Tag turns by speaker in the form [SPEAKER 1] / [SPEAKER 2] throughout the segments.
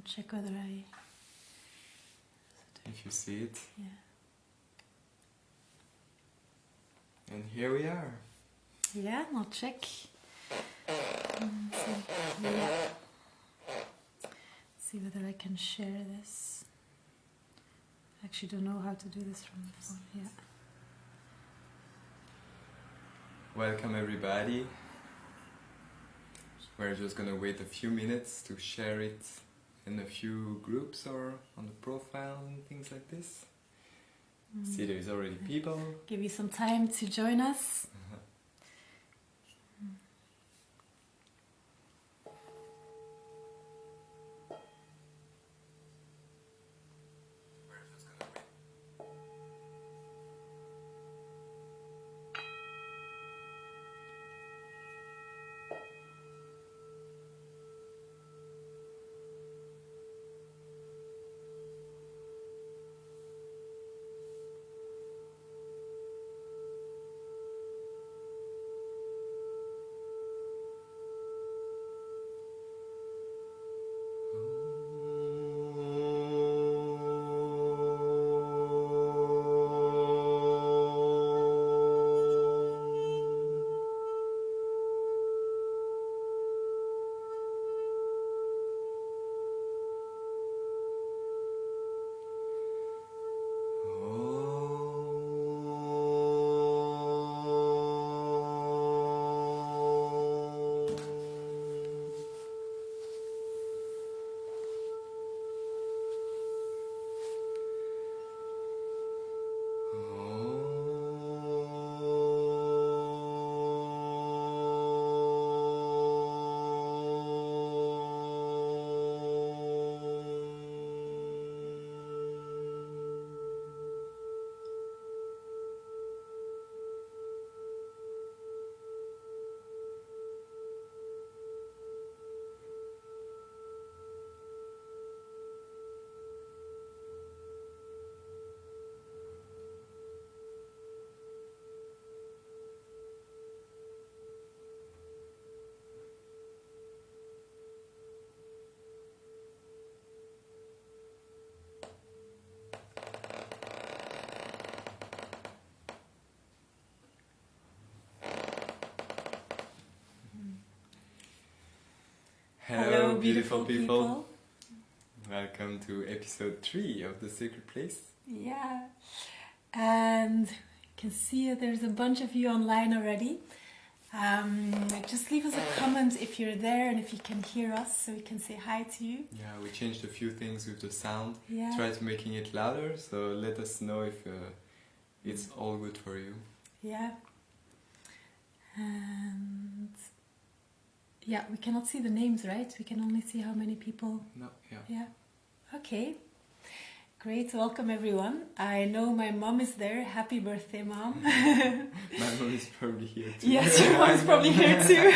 [SPEAKER 1] check whether I...
[SPEAKER 2] If you see it.
[SPEAKER 1] Yeah.
[SPEAKER 2] And here we are.
[SPEAKER 1] Yeah, I'll check. Yeah. See whether I can share this. I actually don't know how to do this from the phone. Yeah.
[SPEAKER 2] Welcome everybody. We're just gonna wait a few minutes to share it in a few groups or on the profile and things like this. See, there's already people.
[SPEAKER 1] Give you some time to join us.
[SPEAKER 2] Hello, beautiful people. Welcome to episode 3 of The Sacred Place.
[SPEAKER 1] Yeah, and you can see there's a bunch of you online already. Just leave us a comment if you're there and if you can hear us, so we can say hi to you.
[SPEAKER 2] Yeah, we changed a few things with the sound.
[SPEAKER 1] Yeah.
[SPEAKER 2] Tried making it louder, so let us know if it's all good for you.
[SPEAKER 1] Yeah. And yeah, we cannot see the names, right? We can only see how many people.
[SPEAKER 2] No, yeah.
[SPEAKER 1] Yeah. Okay. Great. Welcome, everyone. I know my mom is there. Happy birthday, Mom.
[SPEAKER 2] My mom is probably here too.
[SPEAKER 1] Yes, your mom is probably here too.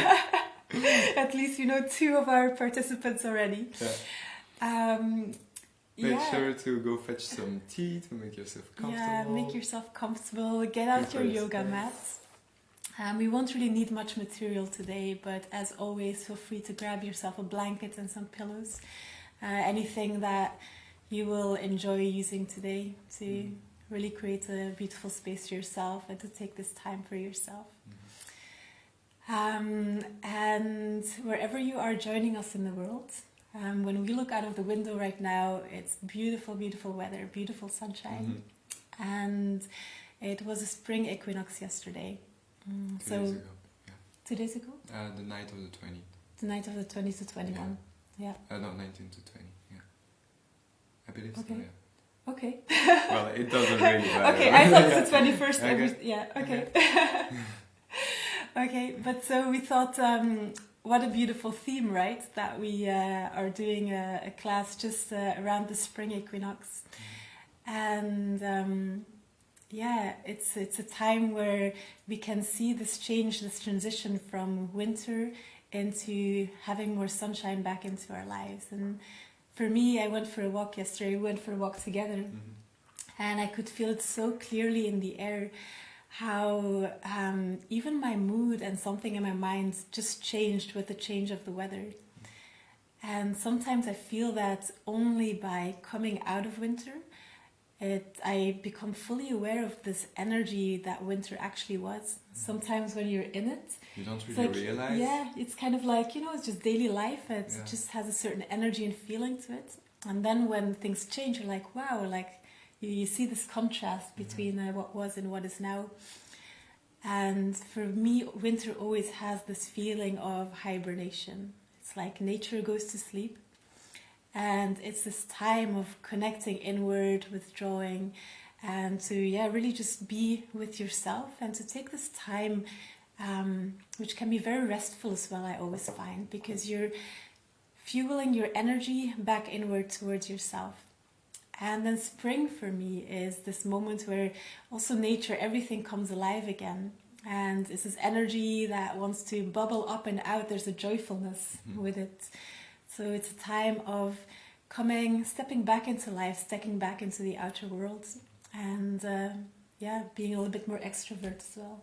[SPEAKER 1] At least you know 2 of our participants already.
[SPEAKER 2] Yeah. Make sure to go fetch some tea to make yourself comfortable.
[SPEAKER 1] Yeah, make yourself comfortable. Get out your yoga mat. We won't really need much material today, but as always, feel free to grab yourself a blanket and some pillows. Anything that you will enjoy using today to really create a beautiful space for yourself and to take this time for yourself. And wherever you are joining us in the world, when we look out of the window right now, it's beautiful, beautiful weather, beautiful sunshine. And it was a spring equinox yesterday.
[SPEAKER 2] 2 days ago. Yeah.
[SPEAKER 1] 2 days ago?
[SPEAKER 2] The night of the 20th.
[SPEAKER 1] The night of the 20th to 21. Yeah.
[SPEAKER 2] No, 19 to 20. Yeah. I believe so,
[SPEAKER 1] Okay.
[SPEAKER 2] yeah.
[SPEAKER 1] Okay.
[SPEAKER 2] Well, it doesn't really matter.
[SPEAKER 1] Okay, I thought it's the 21st.
[SPEAKER 2] Okay.
[SPEAKER 1] Okay. Okay, but so we thought, what a beautiful theme, right? That we are doing a class just around the spring equinox. And yeah, it's a time where we can see this change, this transition from winter into having more sunshine back into our lives. And for me, I went for a walk yesterday. We went for a walk together, and I could feel it so clearly in the air how even my mood and something in my mind just changed with the change of the weather. And sometimes I feel that only by coming out of winter, I become fully aware of this energy that winter actually was. Sometimes when you're in it,
[SPEAKER 2] you don't really realize.
[SPEAKER 1] Yeah, it's kind of like, it's just daily life. It just has a certain energy and feeling to it. And then when things change, you're like, wow, like you see this contrast between what was and what is now. And for me, winter always has this feeling of hibernation. It's like nature goes to sleep. And it's this time of connecting inward, withdrawing, and to really just be with yourself and to take this time, which can be very restful as well, I always find, because you're fueling your energy back inward towards yourself. And then spring for me is this moment where also nature, everything comes alive again. And it's this energy that wants to bubble up and out. There's a joyfulness with it. So it's a time of stepping back into life, stepping back into the outer world, and being a little bit more extrovert as well.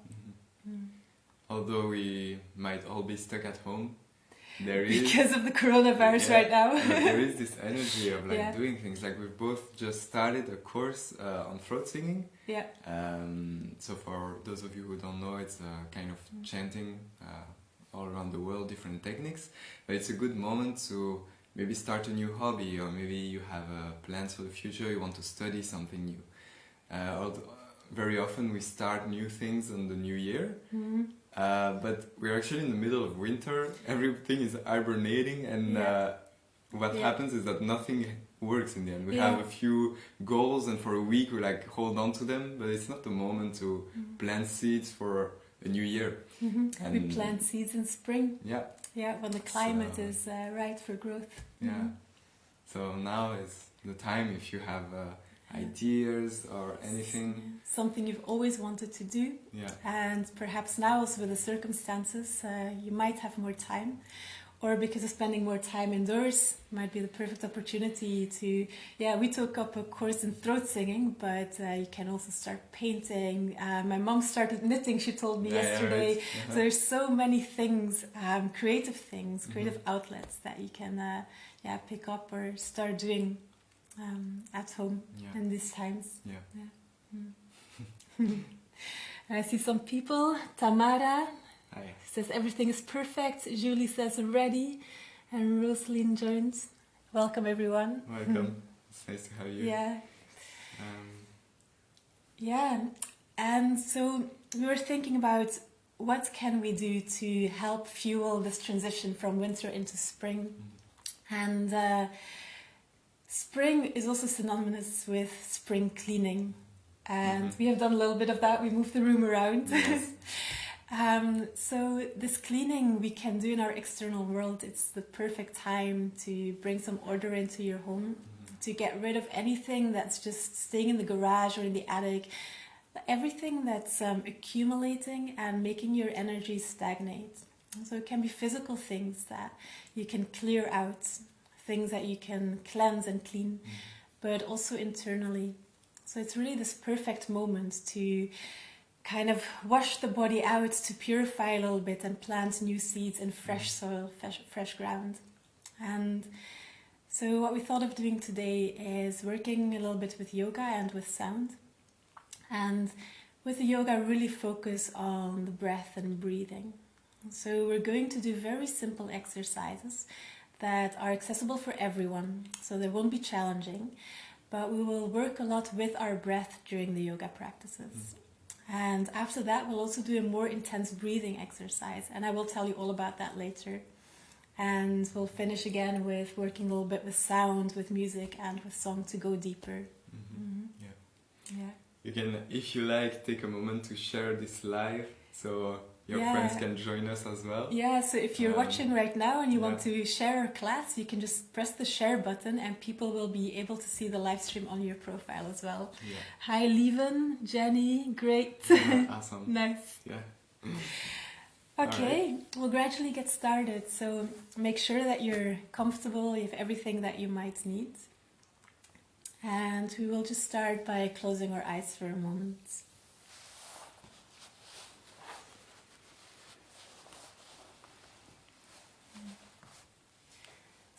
[SPEAKER 2] Although we might all be stuck at home,
[SPEAKER 1] because of the coronavirus right now.
[SPEAKER 2] There is this energy of doing things. Like we've both just started a course on throat singing.
[SPEAKER 1] Yeah.
[SPEAKER 2] So for those of you who don't know, it's a kind of chanting all around the world, different techniques. But it's a good moment to maybe start a new hobby, or maybe you have plans for the future, you want to study something new. Very often we start new things on the new year, but we're actually in the middle of winter, everything is hibernating, and what happens is that nothing works in the end. We have a few goals, and for a week we hold on to them, but it's not the moment to plant seeds for a new year.
[SPEAKER 1] And we plant seeds in spring.
[SPEAKER 2] Yeah,
[SPEAKER 1] when the climate is right for growth.
[SPEAKER 2] So now is the time if you have ideas or anything.
[SPEAKER 1] Something you've always wanted to do. And perhaps now also with the circumstances, you might have more time. Or because of spending more time indoors, might be the perfect opportunity to... we took up a course in throat singing, but you can also start painting. My mom started knitting, she told me yesterday. So there's so many things, creative outlets that you can pick up or start doing at home in these times. I see some people. Tamara says everything is perfect. Julie says ready. And Rosaline joins. Welcome everyone.
[SPEAKER 2] Welcome. It's nice to have you.
[SPEAKER 1] And so we were thinking about what can we do to help fuel this transition from winter into spring. And spring is also synonymous with spring cleaning. And we have done a little bit of that. We moved the room around. So this cleaning we can do in our external world. It's the perfect time to bring some order into your home, to get rid of anything that's just staying in the garage or in the attic, everything that's accumulating and making your energy stagnate. So it can be physical things that you can clear out, things that you can cleanse and clean, but also internally. So it's really this perfect moment to kind of wash the body out, to purify a little bit and plant new seeds in fresh soil, fresh ground. And so what we thought of doing today is working a little bit with yoga and with sound. And with the yoga, really focus on the breath and breathing. So we're going to do very simple exercises that are accessible for everyone, so they won't be challenging, but we will work a lot with our breath during the yoga practices. And after that, we'll also do a more intense breathing exercise, and I will tell you all about that later. And we'll finish again with working a little bit with sound, with music, and with song to go deeper.
[SPEAKER 2] You can, if you like, take a moment to share this live, so your friends can join us as well. So if you're watching right now and you want to share our class, you can just press the share button and people will be able to see the live stream on your profile as well. Hi Lieven, Jenny, great. Awesome.
[SPEAKER 1] Nice.
[SPEAKER 2] Okay,
[SPEAKER 1] we'll gradually get started. So make sure that you're comfortable, you have everything that you might need. And we will just start by closing our eyes for a moment.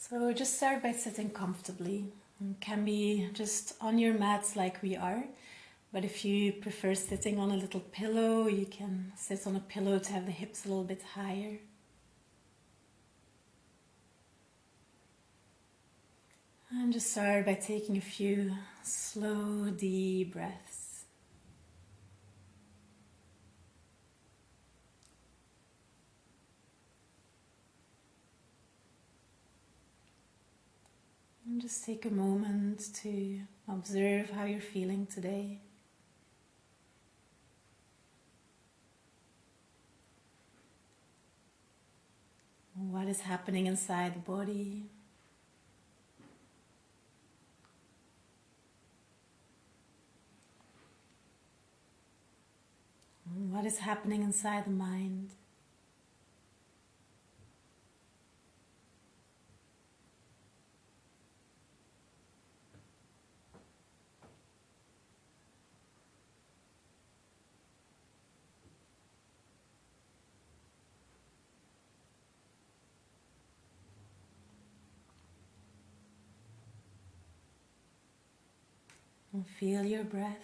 [SPEAKER 1] So just start by sitting comfortably. It can be just on your mats like we are, but if you prefer sitting on a little pillow, you can sit on a pillow to have the hips a little bit higher. And just start by taking a few slow, deep breaths. And just take a moment to observe how you're feeling today. What is happening inside the body? What is happening inside the mind? And feel your breath.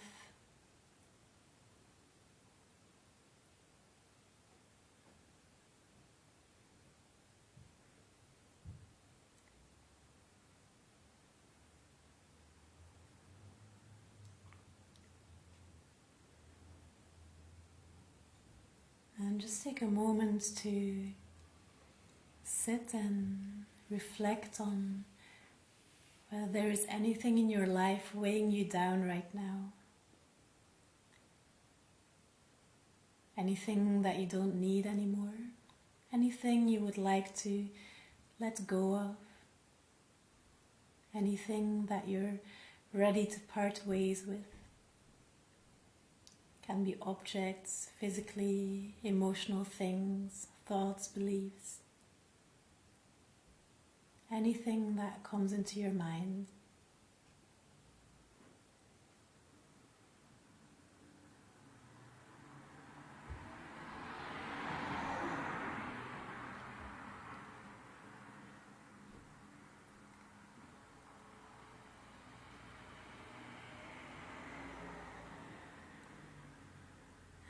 [SPEAKER 1] And just take a moment to sit and reflect on whether there is anything in your life weighing you down right now. Anything that you don't need anymore. Anything you would like to let go of. Anything that you're ready to part ways with. Can be objects, physically, emotional things, thoughts, beliefs. Anything that comes into your mind.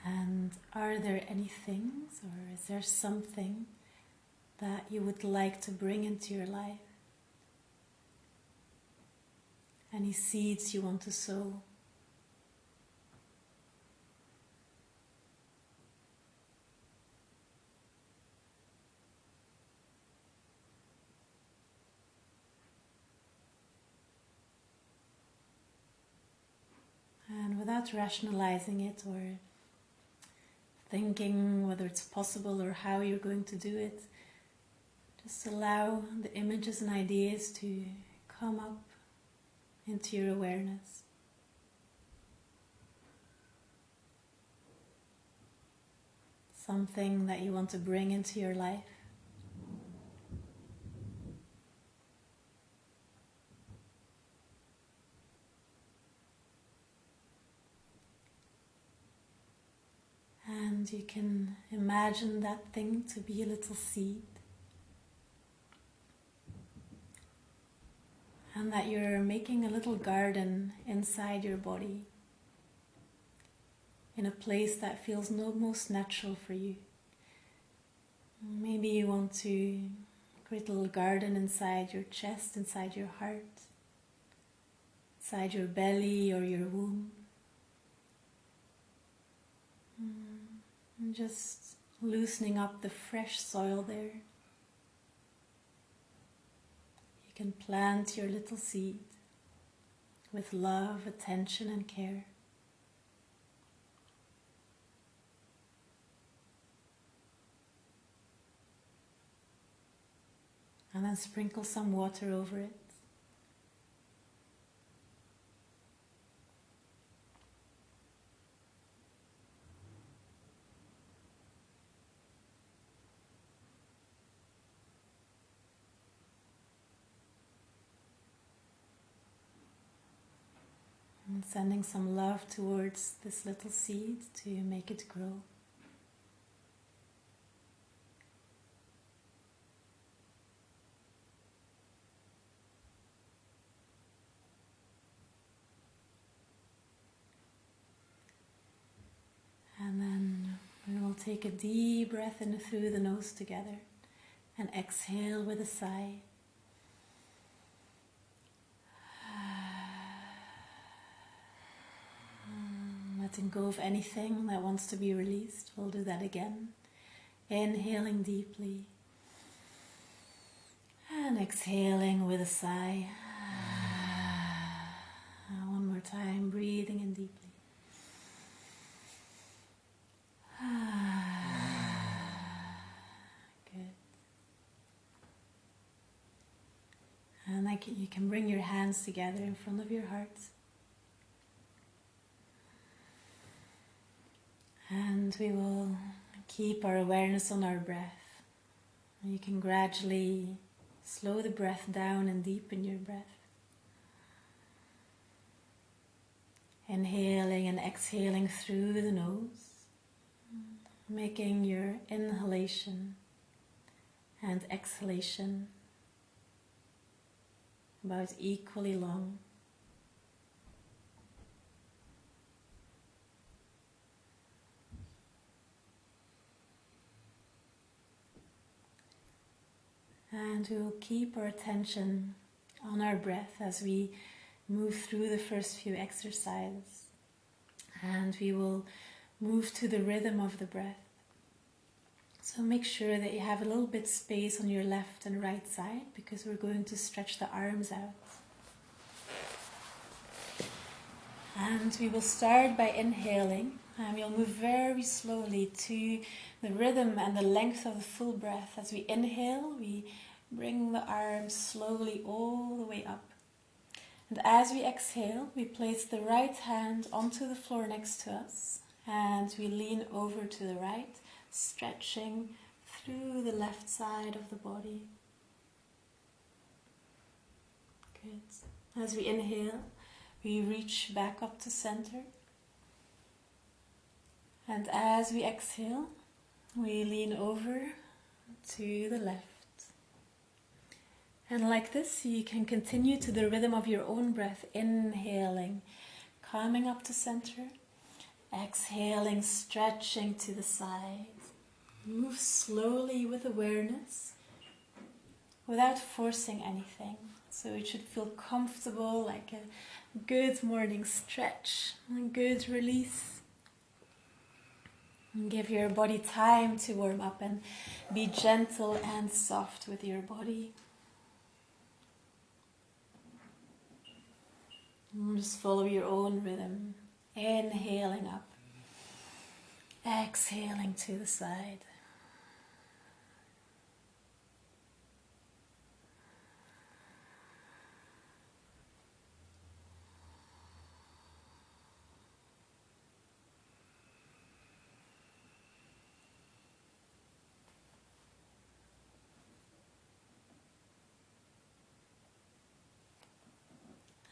[SPEAKER 1] And are there any things, or is there something that you would like to bring into your life? Any seeds you want to sow? And without rationalizing it or thinking whether it's possible or how you're going to do it, just allow the images and ideas to come up into your awareness. Something that you want to bring into your life. And you can imagine that thing to be a little seed. And that you're making a little garden inside your body. In a place that feels most natural for you. Maybe you want to create a little garden inside your chest, inside your heart. Inside your belly or your womb. And just loosening up the fresh soil there. You can plant your little seed with love, attention and care. And then sprinkle some water over it. And sending some love towards this little seed to make it grow. take a deep breath in through the nose together and exhale with a sigh. Letting go of anything that wants to be released. We'll do that again. Inhaling deeply and exhaling with a sigh. One more time, breathing in deeply. Good. And you can bring your hands together in front of your heart. And we will keep our awareness on our breath. You can gradually slow the breath down and deepen your breath. Inhaling and exhaling through the nose, making your inhalation and exhalation about equally long. And we will keep our attention on our breath as we move through the first few exercises. And we will move to the rhythm of the breath. So make sure that you have a little bit space on your left and right side, because we're going to stretch the arms out. And we will start by inhaling, and we'll move very slowly to the rhythm and the length of the full breath. As we inhale, we bring the arms slowly all the way up. And as we exhale, we place the right hand onto the floor next to us, and we lean over to the right, stretching through the left side of the body. Good. As we inhale, we reach back up to center. And as we exhale, we lean over to the left. And like this, you can continue to the rhythm of your own breath, inhaling, coming up to center, exhaling, stretching to the side. Move slowly with awareness, without forcing anything. So it should feel comfortable, like a good morning stretch, a good release. And give your body time to warm up and be gentle and soft with your body. And just follow your own rhythm. Inhaling up, exhaling to the side.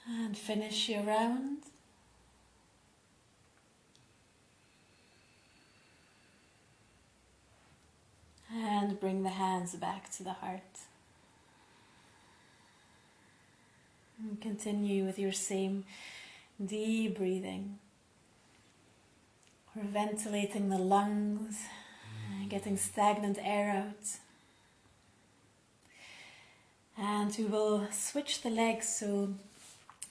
[SPEAKER 1] And finish your round. And bring the hands back to the heart. And continue with your same deep breathing. We're ventilating the lungs, getting stagnant air out. And we will switch the legs, so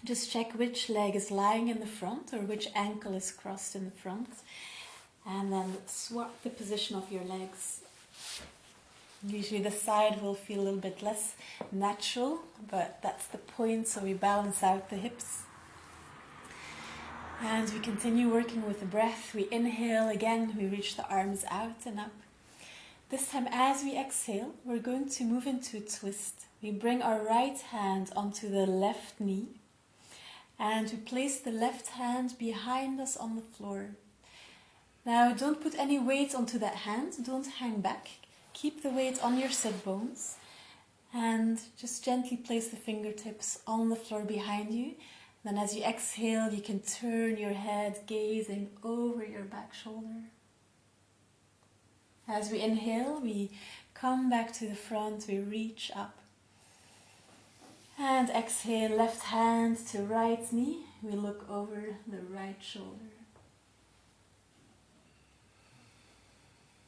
[SPEAKER 1] just check which leg is lying in the front or which ankle is crossed in the front. And then swap the position of your legs. Usually the side will feel a little bit less natural, but that's the point, so we balance out the hips. And we continue working with the breath. We inhale again, we reach the arms out and up. This time as we exhale, we're going to move into a twist. We bring our right hand onto the left knee, and we place the left hand behind us on the floor. Now don't put any weight onto that hand, don't hang back. Keep the weight on your sit bones and just gently place the fingertips on the floor behind you. Then as you exhale, you can turn your head, gazing over your back shoulder. As we inhale, we come back to the front, we reach up. And exhale, left hand to right knee, we look over the right shoulder.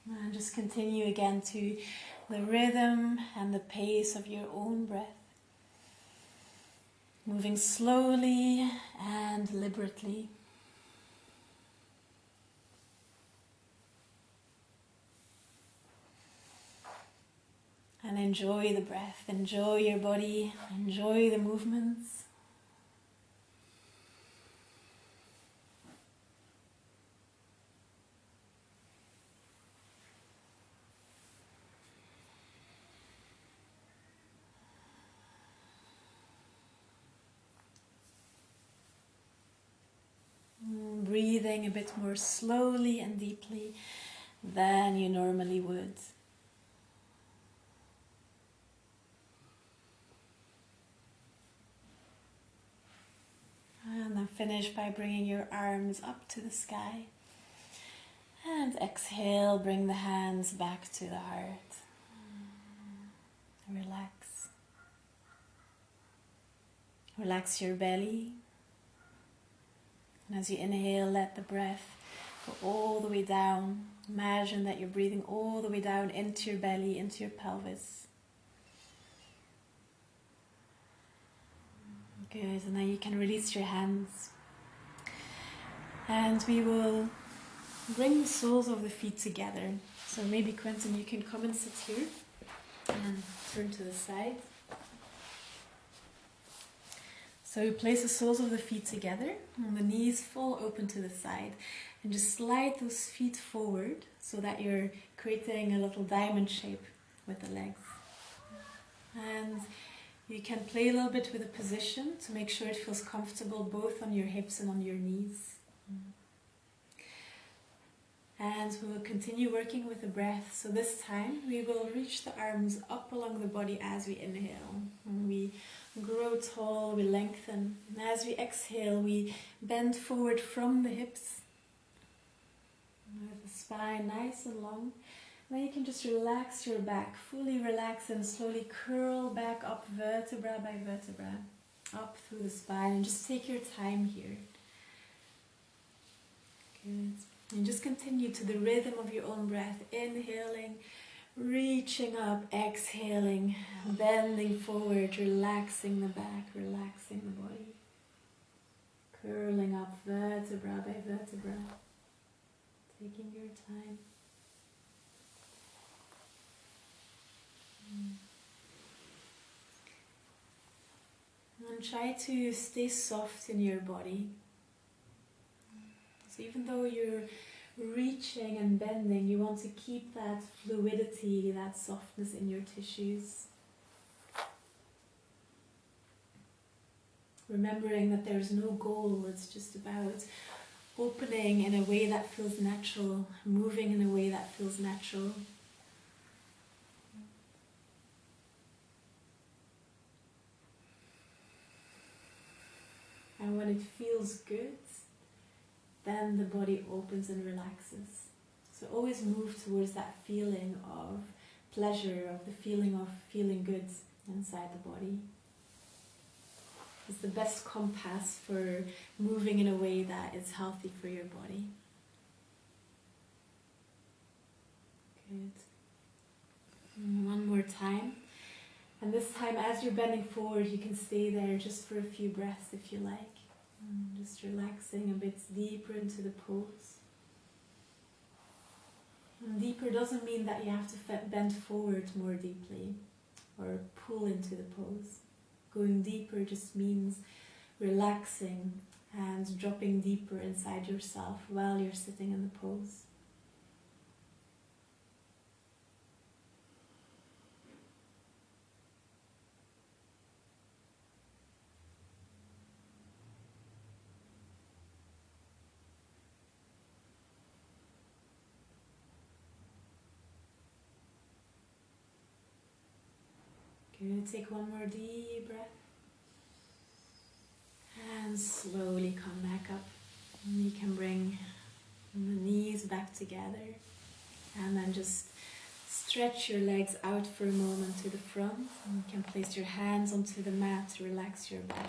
[SPEAKER 1] And just continue again to the rhythm and the pace of your own breath. Moving slowly and deliberately. And enjoy the breath, enjoy your body, enjoy the movements. Breathing a bit more slowly and deeply than you normally would. And then finish by bringing your arms up to the sky. And exhale, bring the hands back to the heart. Relax. Relax your belly. And as you inhale, let the breath go all the way down. Imagine that you're breathing all the way down into your belly, into your pelvis. Good, and now you can release your hands. And we will bring the soles of the feet together. So maybe Quentin, you can come and sit here and turn to the side. So place the soles of the feet together and the knees fall open to the side. And just slide those feet forward so that you're creating a little diamond shape with the legs. And you can play a little bit with the position to make sure it feels comfortable both on your hips and on your knees. And we will continue working with the breath. So this time we will reach the arms up along the body as we inhale. And we grow tall, we lengthen. And as we exhale, we bend forward from the hips. With the spine nice and long. Then you can just relax your back, fully relax and slowly curl back up vertebra by vertebra, up through the spine, and just take your time here. Good. And just continue to the rhythm of your own breath, inhaling, reaching up, exhaling, bending forward, relaxing the back, relaxing the body, curling up vertebra by vertebra, taking your time. And try to stay soft in your body. So even though you're reaching and bending, you want to keep that fluidity, that softness in your tissues. Remembering that there's no goal, it's just about opening in a way that feels natural, moving in a way that feels natural. And when it feels good, then the body opens and relaxes. So always move towards that feeling of pleasure, of the feeling of feeling good inside the body. It's the best compass for moving in a way that is healthy for your body. Good. And one more time. And this time, as you're bending forward, you can stay there just for a few breaths if you like. Just relaxing a bit deeper into the pose. And deeper doesn't mean that you have to bend forward more deeply or pull into the pose. Going deeper just means relaxing and dropping deeper inside yourself while you're sitting in the pose. Good. Take one more deep breath. And slowly come back up. And you can bring the knees back together. And then just stretch your legs out for a moment to the front. And you can place your hands onto the mat to relax your back.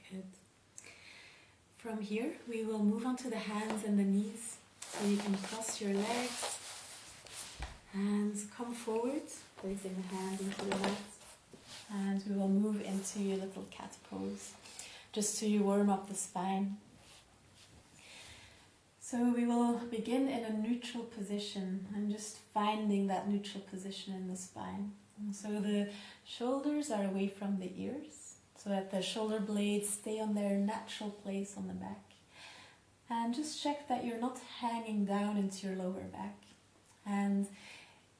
[SPEAKER 1] Good. Good. From here, we will move on to the hands and the knees. So you can cross your legs, hands come forward, placing the hands into the mat. And we will move into your little cat pose, just to warm up the spine. So we will begin in a neutral position and just finding that neutral position in the spine. And so the shoulders are away from the ears, so that the shoulder blades stay on their natural place on the back. And just check that you're not hanging down into your lower back. And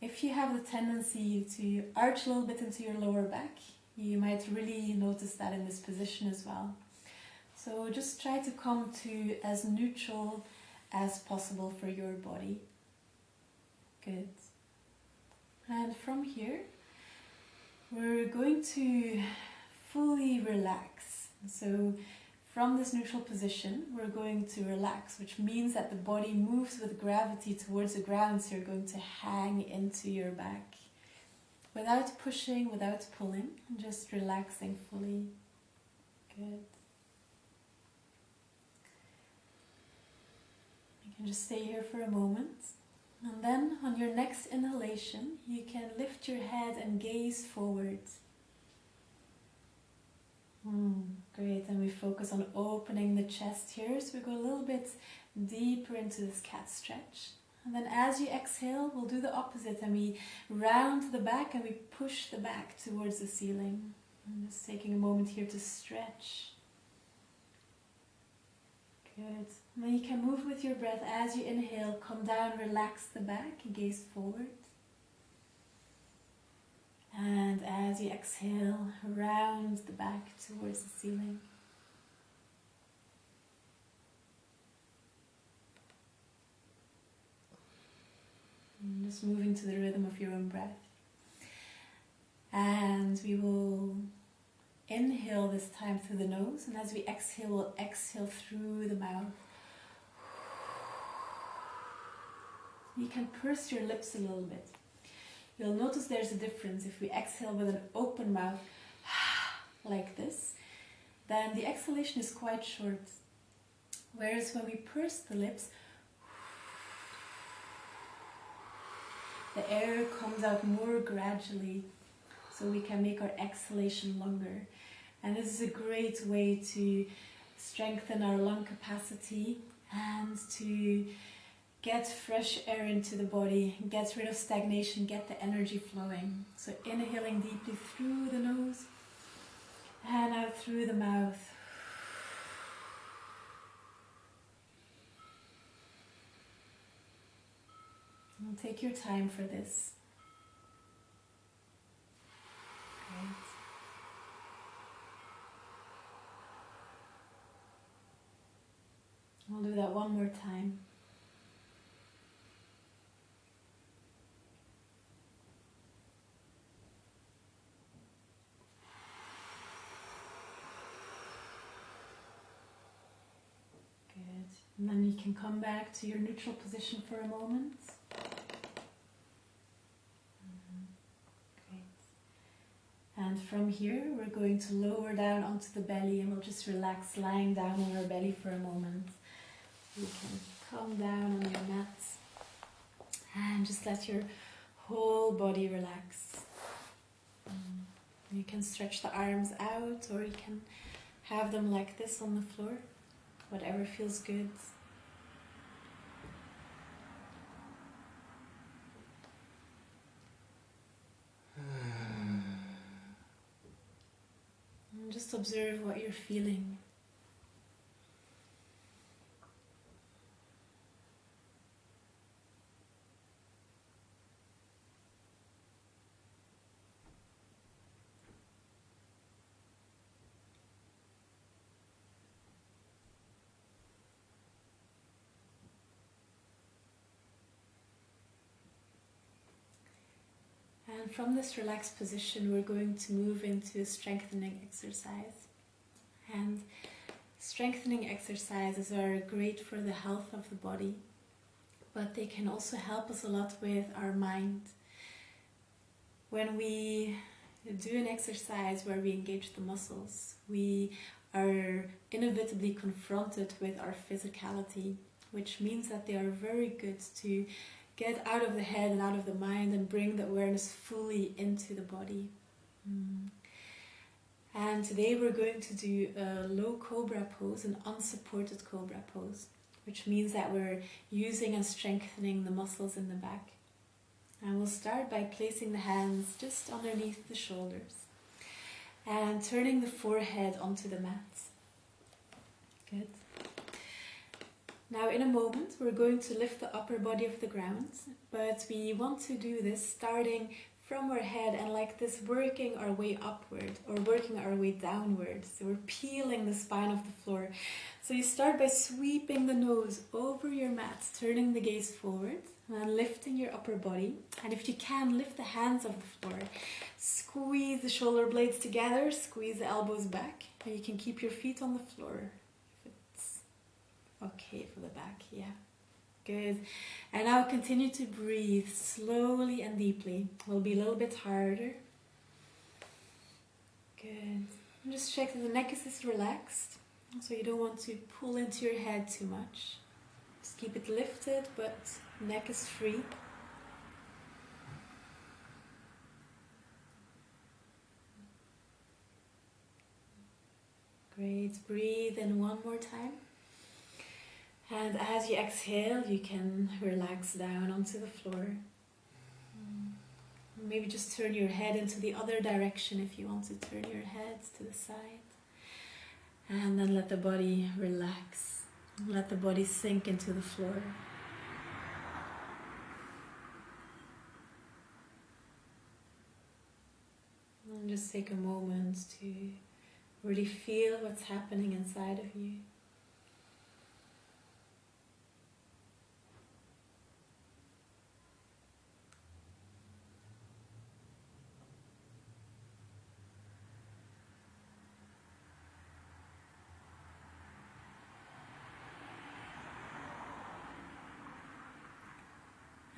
[SPEAKER 1] if you have the tendency to arch a little bit into your lower back, you might really notice that in this position as well. So just try to come to as neutral as possible for your body. Good. And from here, we're going to fully relax. So from this neutral position, we're going to relax, which means that the body moves with gravity towards the ground, so you're going to hang into your back. Without pushing, without pulling, just relaxing fully. Good. You can just stay here for a moment. And then on your next inhalation, you can lift your head and gaze forward. Great, and we focus on opening the chest here, so we go a little bit deeper into this cat stretch. And then as you exhale, we'll do the opposite, and we round the back and we push the back towards the ceiling. I'm just taking a moment here to stretch. Good. And then you can move with your breath. As you inhale, come down, relax the back, gaze forward. And as you exhale, round the back towards the ceiling. And just moving to the rhythm of your own breath. And we will inhale this time through the nose, and as we exhale, we'll exhale through the mouth. You can purse your lips a little bit. You'll notice there's a difference. If we exhale with an open mouth, like this, then the exhalation is quite short. Whereas when we purse the lips, the air comes out more gradually, so we can make our exhalation longer. And this is a great way to strengthen our lung capacity and to get fresh air into the body, get rid of stagnation, get the energy flowing. So inhaling deeply through the nose and out through the mouth. And take your time for this. Great. We'll do that one more time. Good. And then you can come back to your neutral position for a moment. And from here, we're going to lower down onto the belly, and we'll just relax lying down on our belly for a moment. You can come down on your mat and just let your whole body relax. You can stretch the arms out, or you can have them like this on the floor, whatever feels good. Just observe what you're feeling. And from this relaxed position, we're going to move into a strengthening exercise. And strengthening exercises are great for the health of the body, but they can also help us a lot with our mind. When we do an exercise where we engage the muscles, we are inevitably confronted with our physicality, which means that they are very good to get out of the head and out of the mind and bring the awareness fully into the body. And today we're going to do a low cobra pose, an unsupported cobra pose, which means that we're using and strengthening the muscles in the back. And we'll start by placing the hands just underneath the shoulders and turning the forehead onto the mat. Good. Now in a moment we're going to lift the upper body off the ground, but we want to do this starting from our head and like this working our way upward or working our way downward. So we're peeling the spine off the floor. So you start by sweeping the nose over your mat, turning the gaze forward and lifting your upper body. And if you can, lift the hands off the floor. Squeeze the shoulder blades together, squeeze the elbows back. And you can keep your feet on the floor if it's okay for the back, yeah. Good. And now continue to breathe slowly and deeply. It will be a little bit harder. Good. And just check that the neck is relaxed. So you don't want to pull into your head too much. Just keep it lifted, but neck is free. Great. Breathe in one more time. And as you exhale, you can relax down onto the floor. Maybe just turn your head into the other direction if you want to turn your head to the side. And then let the body relax. Let the body sink into the floor. And just take a moment to really feel what's happening inside of you.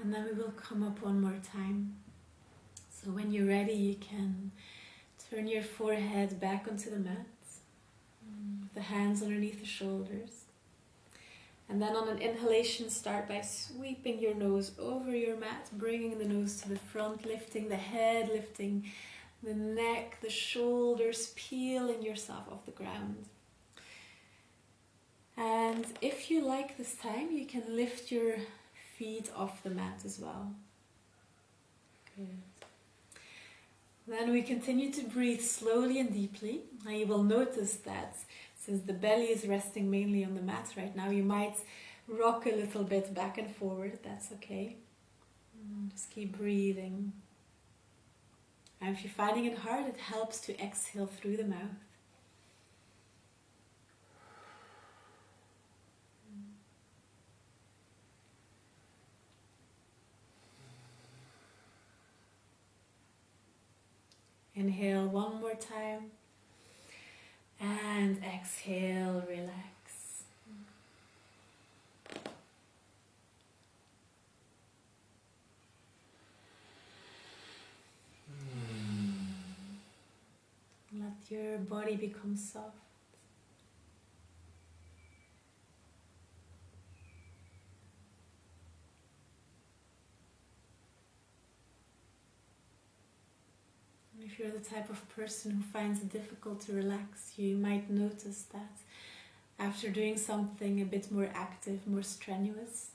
[SPEAKER 1] And then we will come up one more time. So when you're ready, you can turn your forehead back onto the mat, the hands underneath the shoulders. And then on an inhalation, start by sweeping your nose over your mat, bringing the nose to the front, lifting the head, lifting the neck, the shoulders, peeling yourself off the ground. And if you like this time, you can lift your feet off the mat as well. Good. Then we continue to breathe slowly and deeply. And you will notice that since the belly is resting mainly on the mat right now, you might rock a little bit back and forward. That's okay. Just keep breathing. And if you're finding it hard, it helps to exhale through the mouth. Inhale one more time and exhale, relax. Let your body become soft. If you're the type of person who finds it difficult to relax, you might notice that after doing something a bit more active, more strenuous,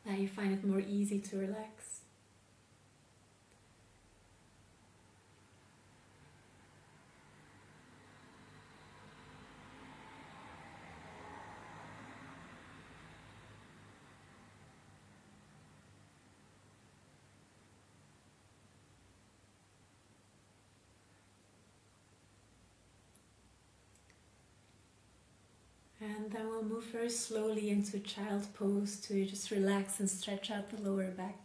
[SPEAKER 1] that you find it more easy to relax. And then we'll move very slowly into child pose to just relax and stretch out the lower back.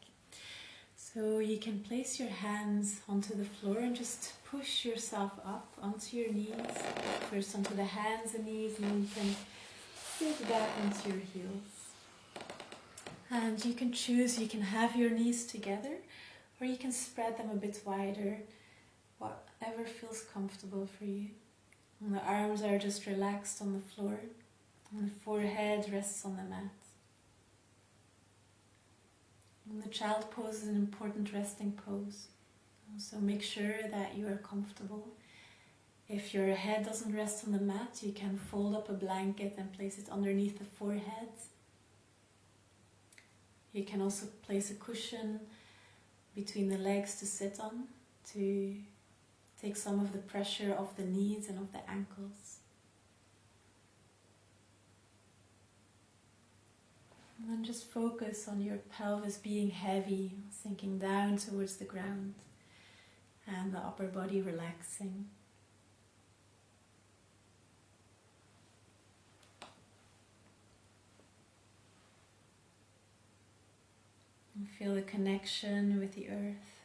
[SPEAKER 1] So you can place your hands onto the floor and just push yourself up onto your knees. First onto the hands and knees, and then you can sit back onto your heels. And you can choose, you can have your knees together or you can spread them a bit wider, whatever feels comfortable for you. And the arms are just relaxed on the floor, and the forehead rests on the mat. And the child pose is an important resting pose. So make sure that you are comfortable. If your head doesn't rest on the mat, you can fold up a blanket and place it underneath the forehead. You can also place a cushion between the legs to sit on to take some of the pressure off the knees and of the ankles. And then just focus on your pelvis being heavy, sinking down towards the ground, and the upper body relaxing. And feel the connection with the earth.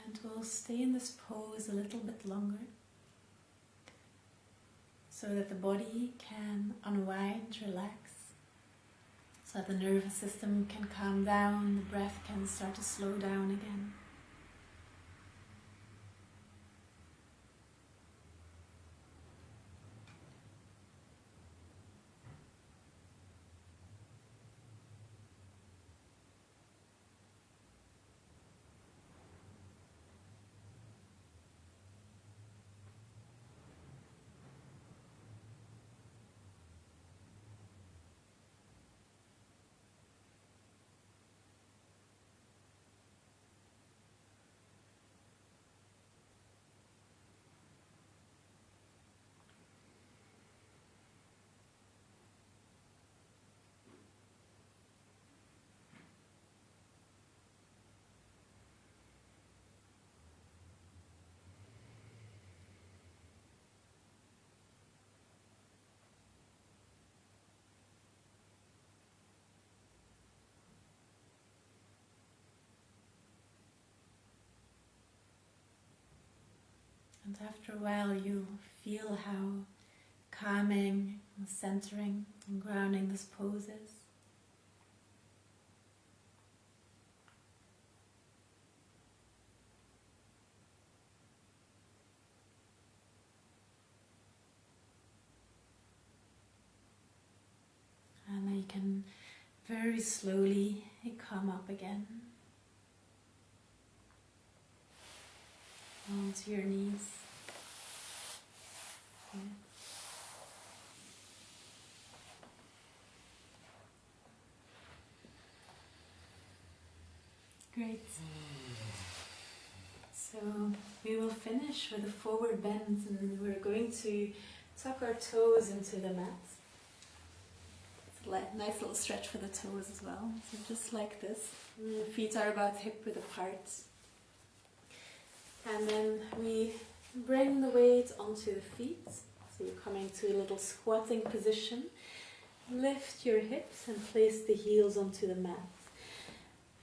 [SPEAKER 1] And we'll stay in this pose a little bit longer so that the body can unwind, relax, so that the nervous system can calm down, the breath can start to slow down again. And after a while you'll feel how calming and centering and grounding this pose is. And then you can very slowly come up again onto your knees. Yeah. Great. So we will finish with a forward bend, and we're going to tuck our toes into the mat. It's a nice little stretch for the toes as well. So just like this. The feet are about hip width apart. And then we bring the weight onto the feet. So you're coming to a little squatting position. Lift your hips and place the heels onto the mat.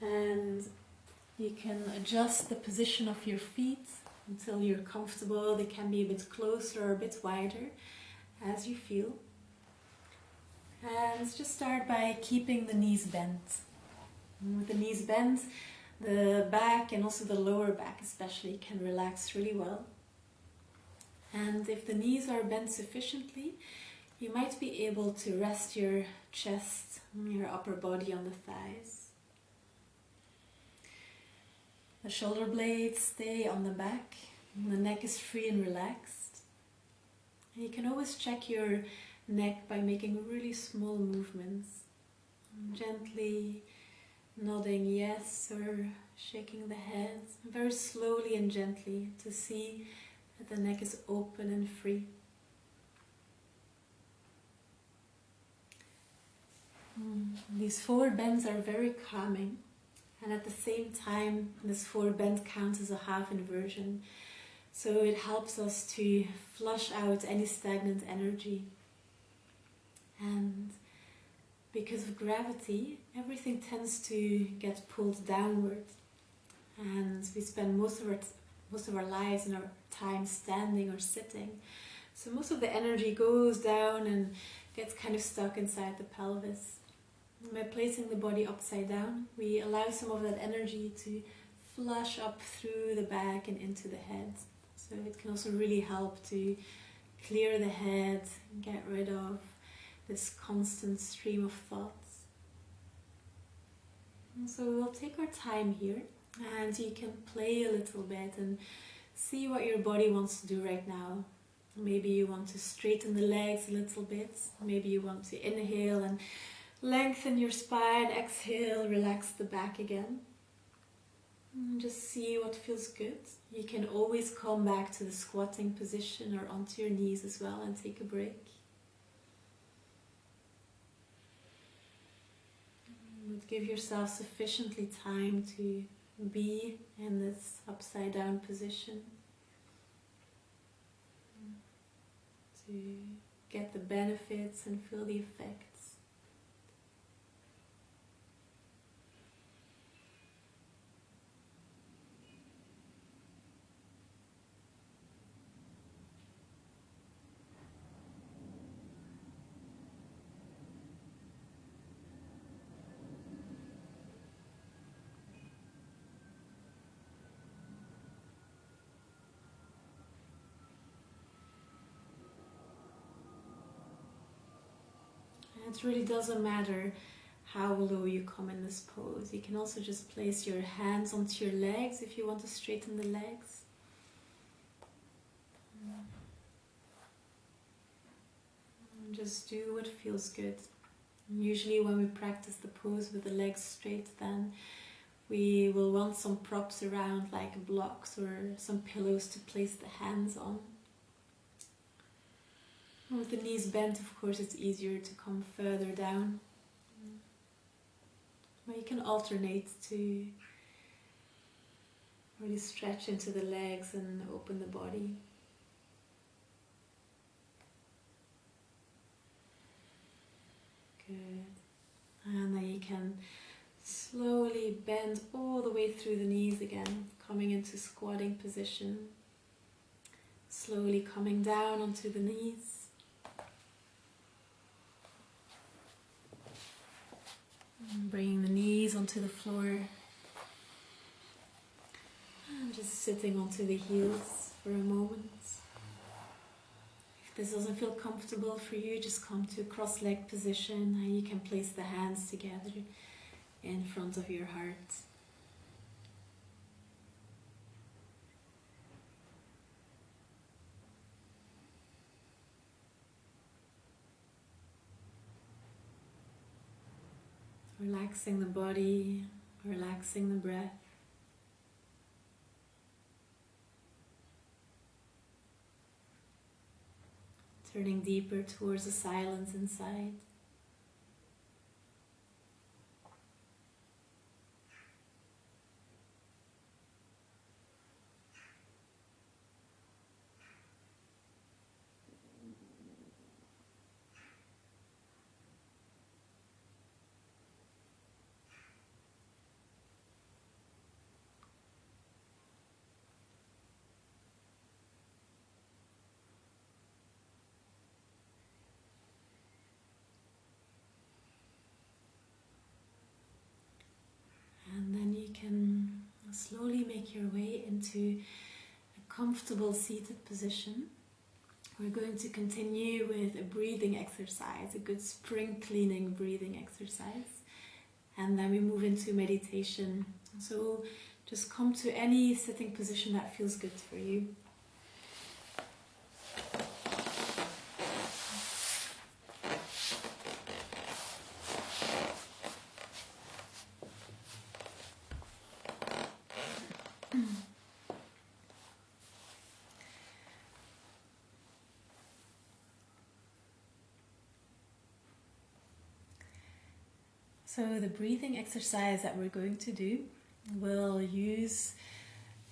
[SPEAKER 1] And you can adjust the position of your feet until you're comfortable. They can be a bit closer or a bit wider as you feel. And let's just start by keeping the knees bent. And with the knees bent, the back and also the lower back especially can relax really well. And if the knees are bent sufficiently, you might be able to rest your chest, your upper body on the thighs. The shoulder blades stay on the back, and the neck is free and relaxed. And you can always check your neck by making really small movements. Gently nodding yes or shaking the head, very slowly and gently to see that the neck is open and free. These forward bends are very calming, and at the same time this forward bend counts as a half inversion, so it helps us to flush out any stagnant energy. And because of gravity, everything tends to get pulled downward, and we spend most of our lives and our time standing or sitting. So most of the energy goes down and gets kind of stuck inside the pelvis. By placing the body upside down, we allow some of that energy to flush up through the back and into the head. So it can also really help to clear the head, get rid of this constant stream of thoughts. And so we'll take our time here, and you can play a little bit and see what your body wants to do right now. Maybe you want to straighten the legs a little bit. Maybe you want to inhale and lengthen your spine, exhale, relax the back again. And just see what feels good. You can always come back to the squatting position or onto your knees as well and take a break. But give yourself sufficiently time to be in this upside down position, to get the benefits and feel the effects. It really doesn't matter how low you come in this pose. You can also just place your hands onto your legs if you want to straighten the legs. And just do what feels good. Usually when we practice the pose with the legs straight, then we will want some props around, like blocks or some pillows to place the hands on. With the knees bent, of course, it's easier to come further down. But you can alternate to really stretch into the legs and open the body. Good. And then you can slowly bend all the way through the knees again, coming into squatting position. Slowly coming down onto the knees. Bringing the knees onto the floor. And just sitting onto the heels for a moment. If this doesn't feel comfortable for you, just come to a cross-legged position and you can place the hands together in front of your heart. Relaxing the body, relaxing the breath. Turning deeper towards the silence inside. And then you can slowly make your way into a comfortable seated position. We're going to continue with a breathing exercise, a good spring cleaning breathing exercise. And then we move into meditation. So just come to any sitting position that feels good for you. So the breathing exercise that we're going to do will use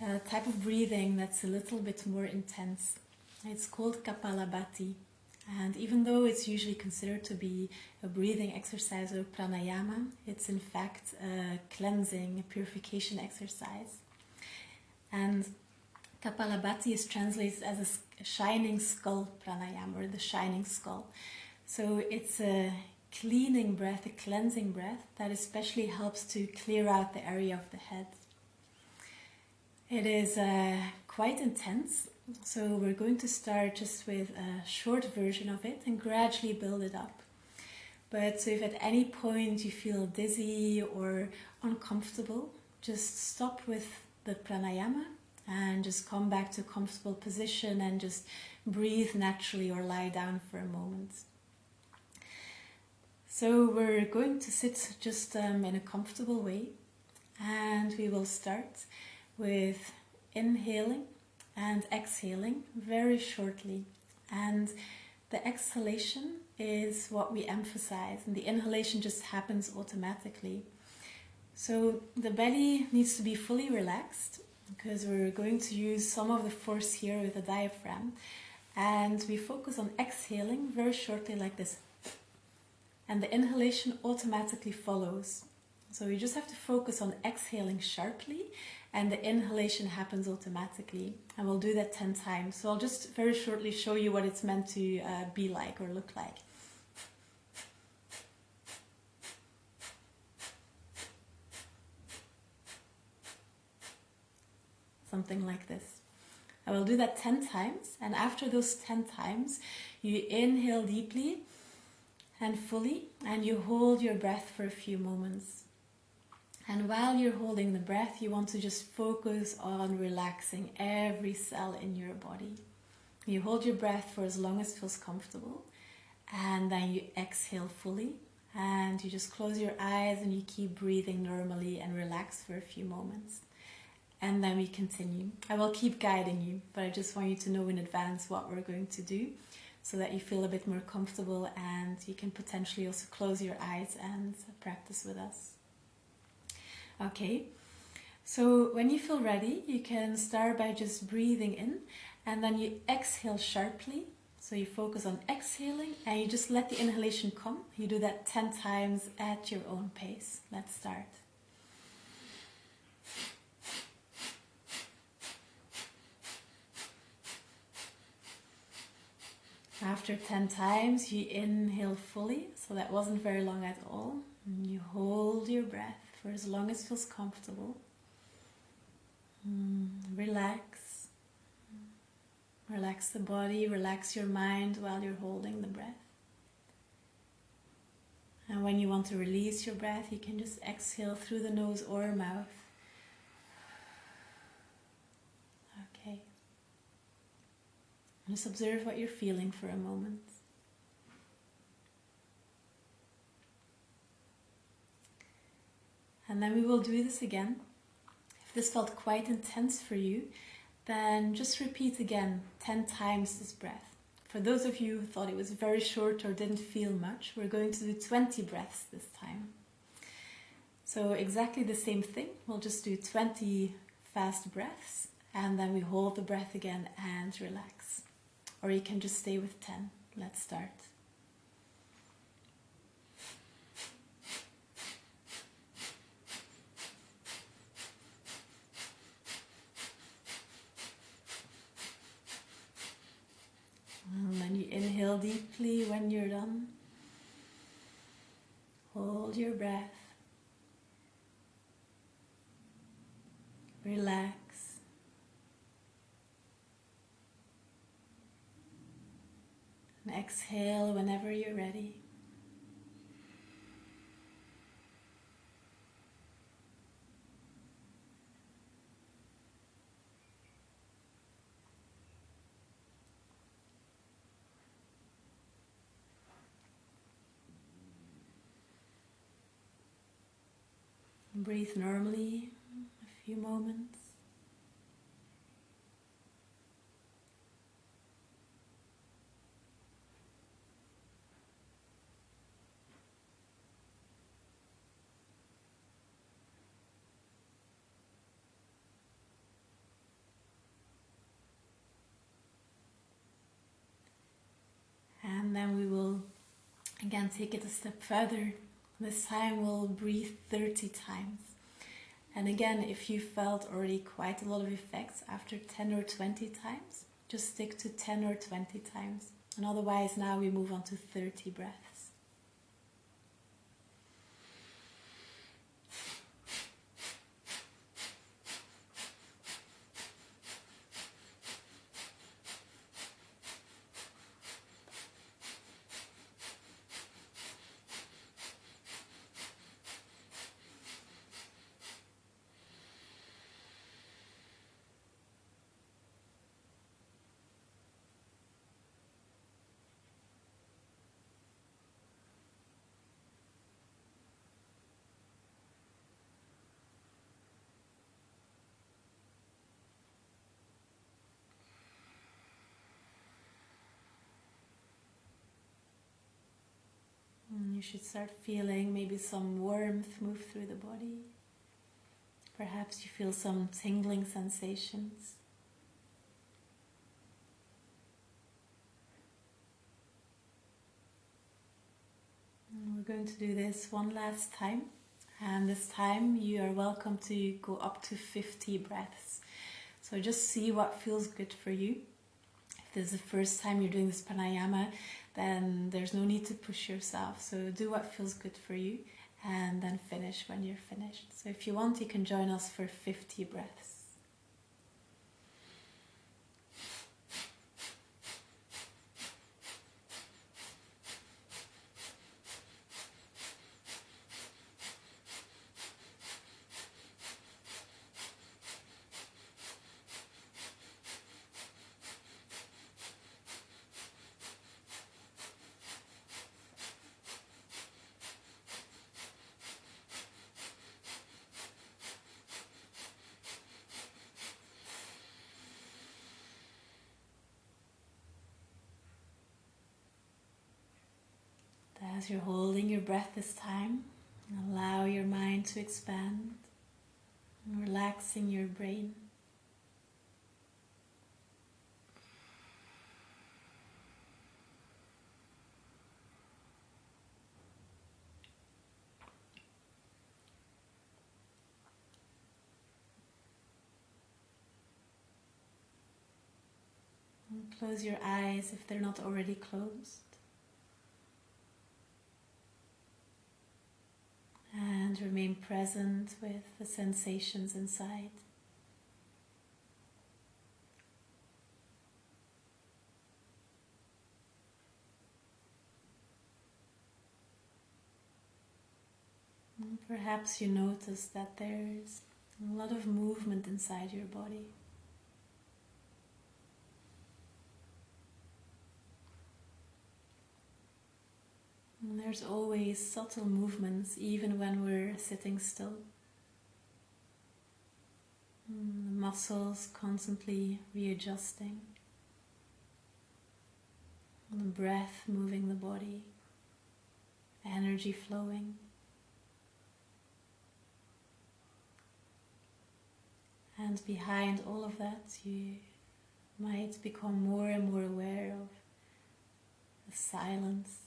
[SPEAKER 1] a type of breathing that's a little bit more intense. It's called Kapalabhati, and even though it's usually considered to be a breathing exercise or pranayama, it's in fact a cleansing, a purification exercise. And Kapalabhati is translated as a shining skull pranayama, or the shining skull. So it's a cleaning breath, a cleansing breath that especially helps to clear out the area of the head. It is quite intense, so we're going to start just with a short version of it and gradually build it up. But so if at any point you feel dizzy or uncomfortable, just stop with the pranayama and just come back to a comfortable position and just breathe naturally or lie down for a moment. So we're going to sit just in a comfortable way, and we will start with inhaling and exhaling very shortly. And the exhalation is what we emphasize, and the inhalation just happens automatically. So the belly needs to be fully relaxed, because we're going to use some of the force here with the diaphragm, and we focus on exhaling very shortly like this, and the inhalation automatically follows. So you just have to focus on exhaling sharply, and the inhalation happens automatically, and we'll do that 10 times. So I'll just very shortly show you what it's meant to be like or look like. Something like this. I will do that 10 times, and after those 10 times you inhale deeply and fully, and you hold your breath for a few moments. And while you're holding the breath, you want to just focus on relaxing every cell in your body. You hold your breath for as long as it feels comfortable, and then you exhale fully, and you just close your eyes and you keep breathing normally and relax for a few moments. And then we continue. I will keep guiding you, but I just want you to know in advance what we're going to do, so that you feel a bit more comfortable and you can potentially also close your eyes and practice with us. Okay, so when you feel ready, you can start by just breathing in, and then you exhale sharply. So you focus on exhaling and you just let the inhalation come. You do that 10 times at your own pace. Let's start. After 10 times, you inhale fully, so that wasn't very long at all. And you hold your breath for as long as feels comfortable. Relax. Relax the body, relax your mind while you're holding the breath. And when you want to release your breath, you can just exhale through the nose or mouth. Okay. Just observe what you're feeling for a moment. And then we will do this again. If this felt quite intense for you, then just repeat again 10 times this breath. For those of you who thought it was very short or didn't feel much, we're going to do 20 breaths this time. So exactly the same thing. We'll just do 20 fast breaths, and then we hold the breath again and relax. Or you can just stay with 10. Let's start. And then you inhale deeply when you're done. Hold your breath. Relax. And exhale whenever you're ready. Breathe normally a few moments. And then we will again take it a step further. This time we'll breathe 30 times. And again, if you felt already quite a lot of effects after 10 or 20 times, just stick to 10 or 20 times. And otherwise, now we move on to 30 breaths. You should start feeling maybe some warmth move through the body. Perhaps you feel some tingling sensations. And we're going to do this one last time. And this time you are welcome to go up to 50 breaths. So just see what feels good for you. If this is the first time you're doing this pranayama, then there's no need to push yourself. So do what feels good for you and then finish when you're finished. So if you want, you can join us for 50 breaths. As you're holding your breath this time, allow your mind to expand, relaxing your brain. And close your eyes if they're not already closed. And remain present with the sensations inside. And perhaps you notice that there's a lot of movement inside your body. And there's always subtle movements, even when we're sitting still. The muscles constantly readjusting. And the breath moving the body. Energy flowing. And behind all of that, you might become more and more aware of the silence.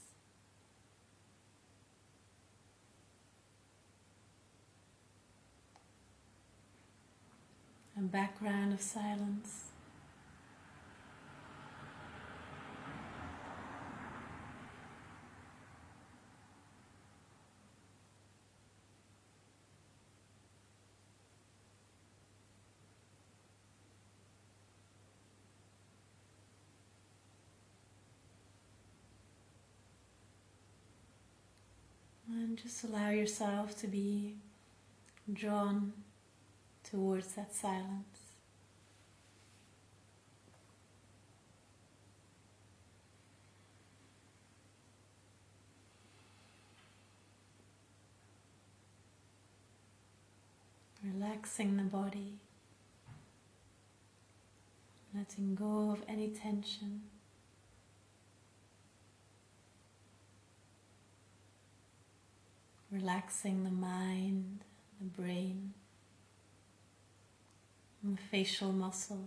[SPEAKER 1] A background of silence. And just allow yourself to be drawn towards that silence. Relaxing the body, letting go of any tension. Relaxing the mind, the brain, and the facial muscles.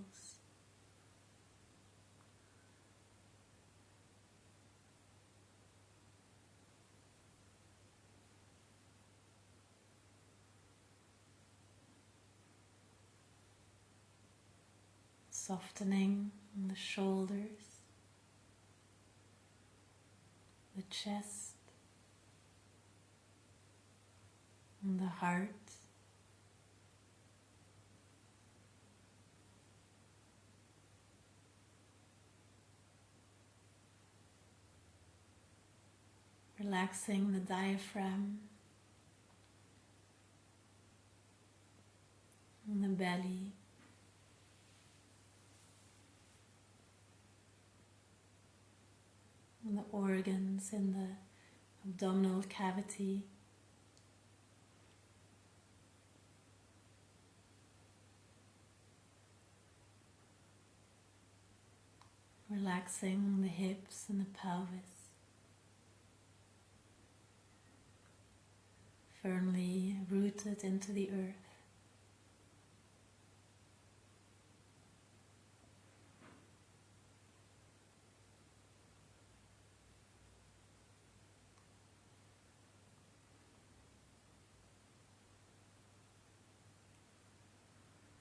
[SPEAKER 1] Softening in the shoulders, the chest, and the heart. Relaxing the diaphragm and the belly. And the organs in the abdominal cavity. Relaxing the hips and the pelvis. Firmly rooted into the earth.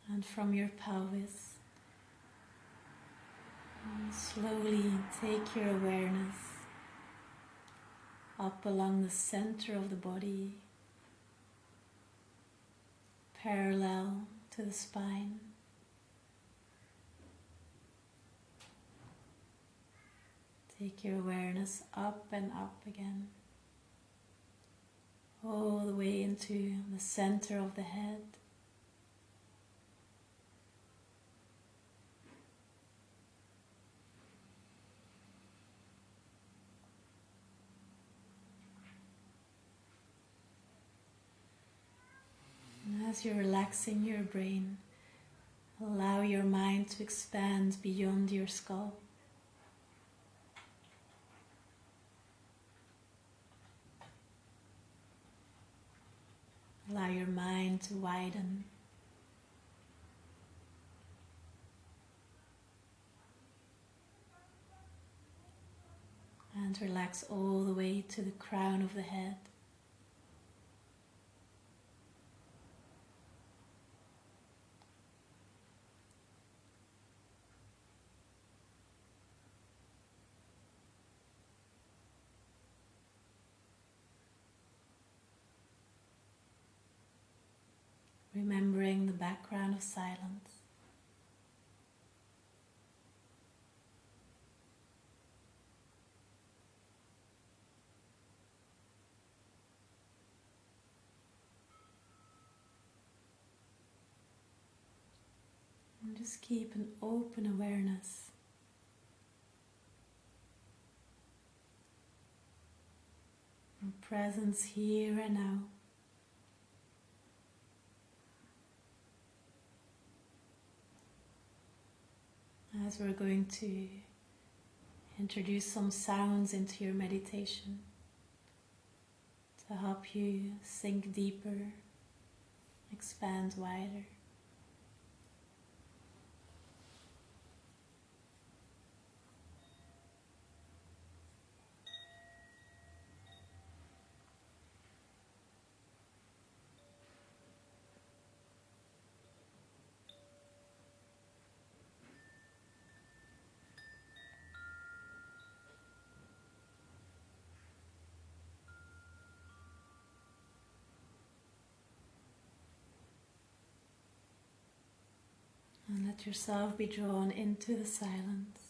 [SPEAKER 1] And from your pelvis, slowly take your awareness up along the center of the body, parallel to the spine. Take your awareness up and up again, all the way into the center of the head. As you're relaxing your brain, allow your mind to expand beyond your skull. Allow your mind to widen. And relax all the way to the crown of the head. Remembering the background of silence. And just keep an open awareness. And presence here and now. As we're going to introduce some sounds into your meditation to help you sink deeper, expand wider. And let yourself be drawn into the silence.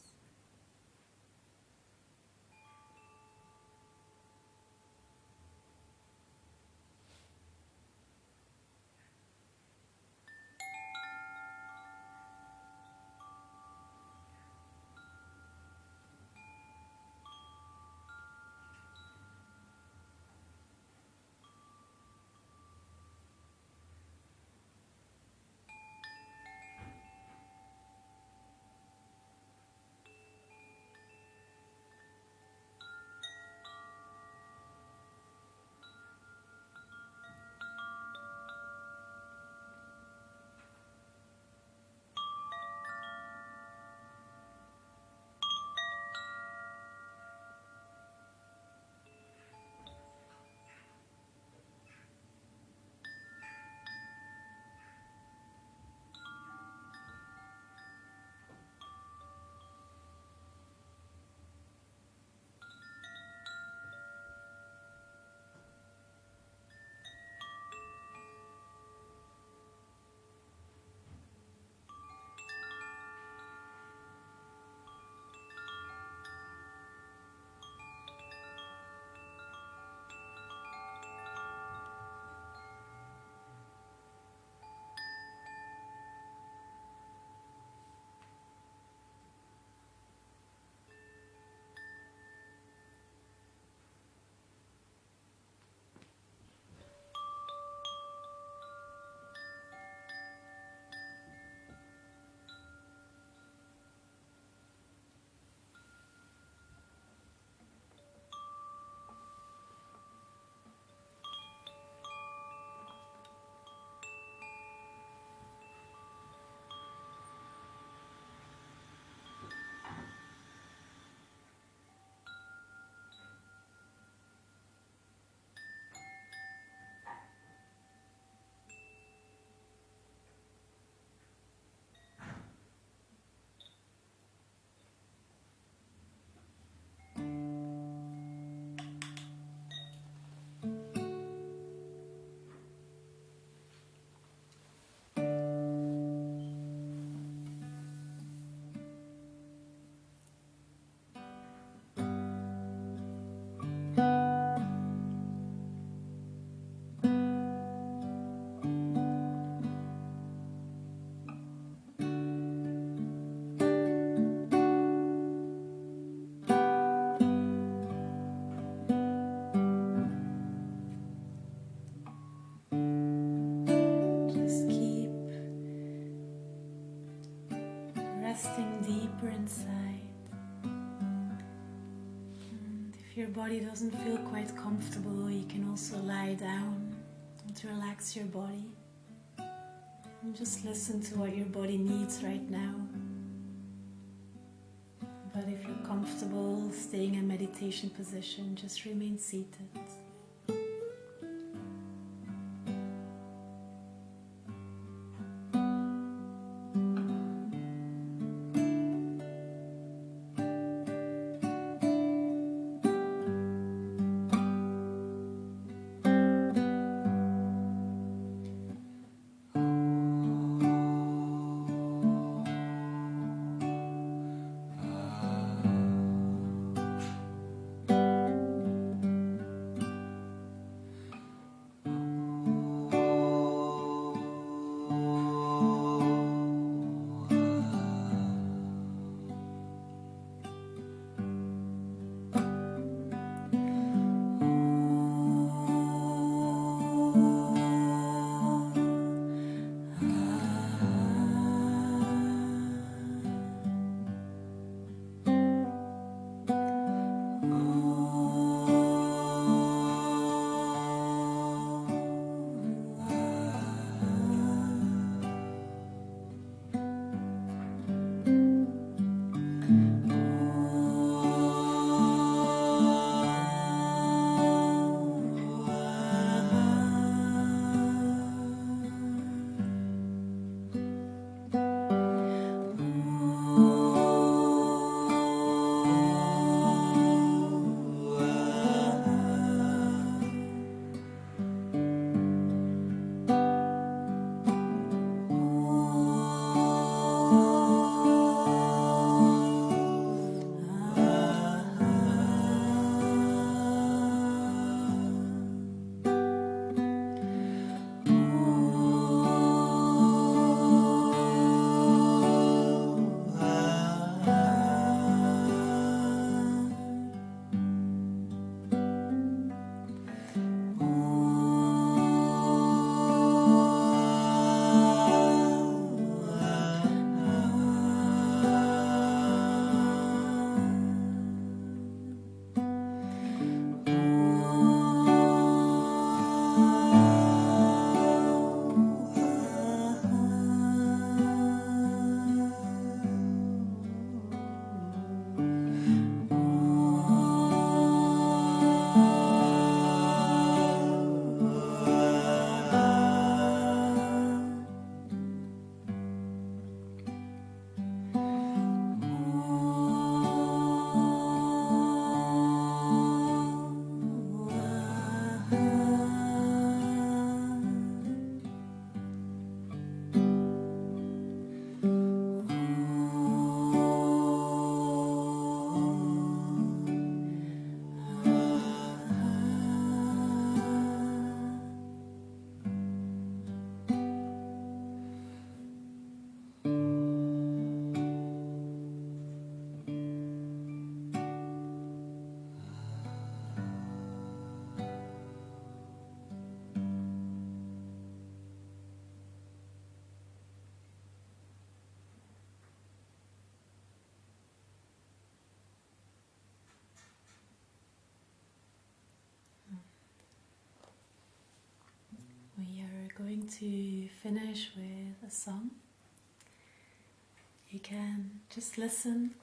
[SPEAKER 1] resting deeper inside. And if your body doesn't feel quite comfortable, you can also lie down to relax your body. And just listen to what your body needs right now. But if you're comfortable staying in meditation position, just remain seated. Going to finish with a song. You can just listen,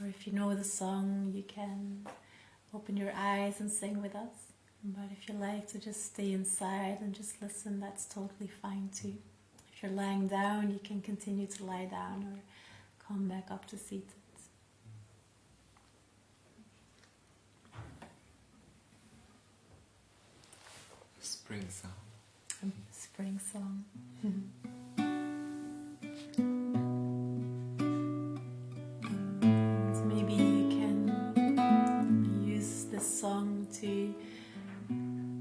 [SPEAKER 1] or if you know the song, you can open your eyes and sing with us. But if you like to just stay inside and just listen, that's totally fine too. If you're lying down, you can continue to lie down or come back up to seated.
[SPEAKER 2] Spring sound.
[SPEAKER 1] Spring song. So maybe you can use this song to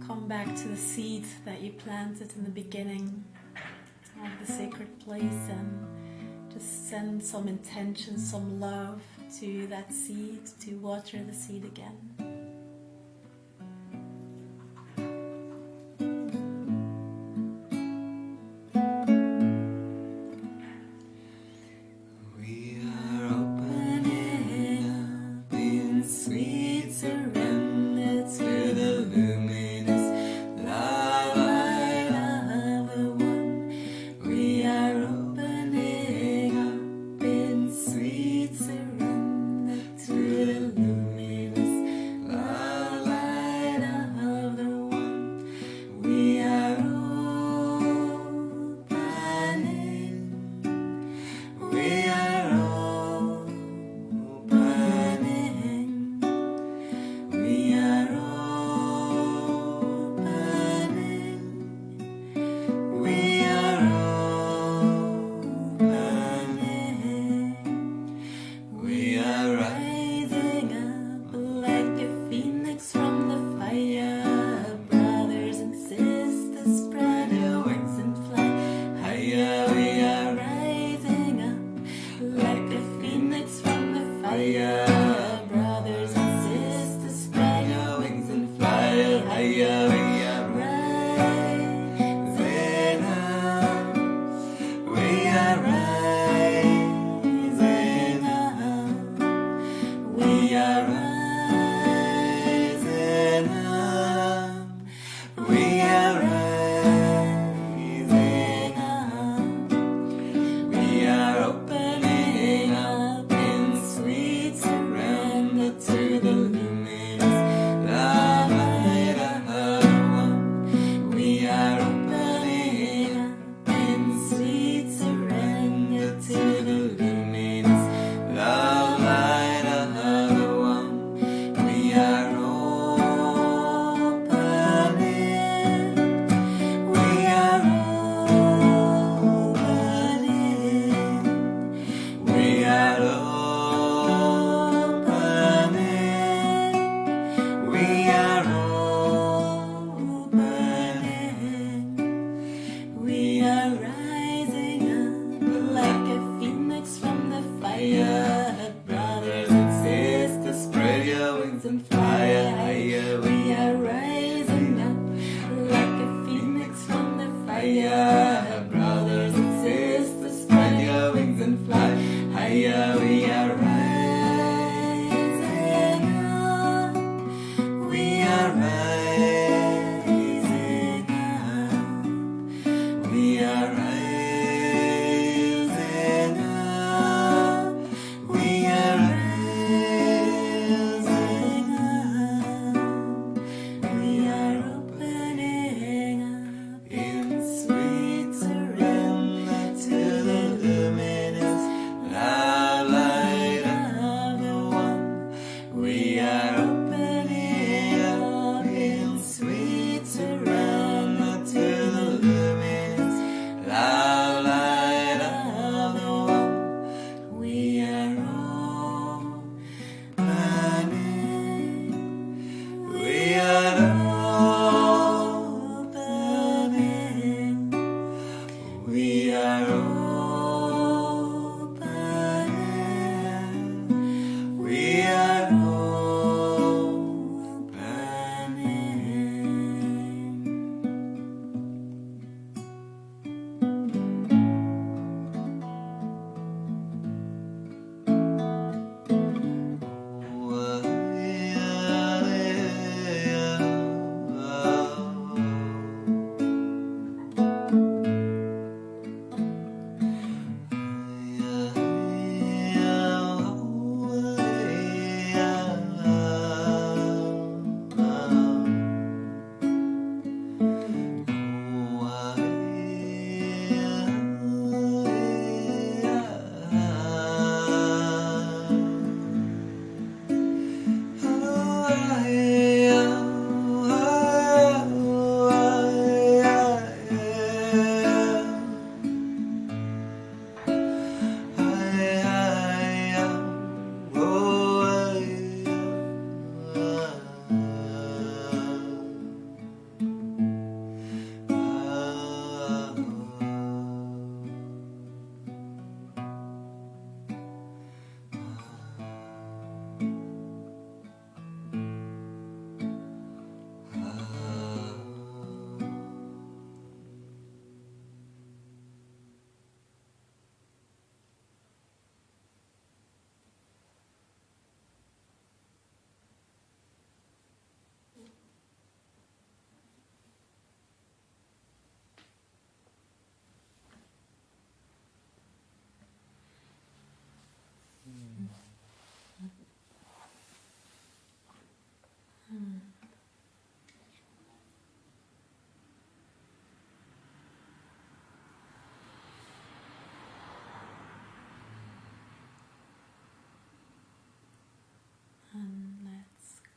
[SPEAKER 1] come back to the seed that you planted in the beginning of the sacred place and just send some intention, some love to that seed, to water the seed again.
[SPEAKER 2] We
[SPEAKER 1] higher. Brothers and sisters, spread your wings and fly higher. Rising up, we are rising up. We are rising up. We are rising up. We are opening up in sweet surrender to the luminous love light of one. We are opening up in sweet surrender to the luminous love light of one. We are opening. We are opening. We are opening. We are opening. We are rising up like a phoenix from the fire. Brothers and sisters, spread your wings and fly higher. We are rising up like a phoenix from the fire. Brothers and sisters, spread your wings and fly higher. We are rising up. We are rising up. We are rising up. We are rising up. We are opening up in sweet surrender to the luminous love light of the one. We are opening up in sweet surrender to the luminous love light of the one. We are opening. We are opening. We are opening. We are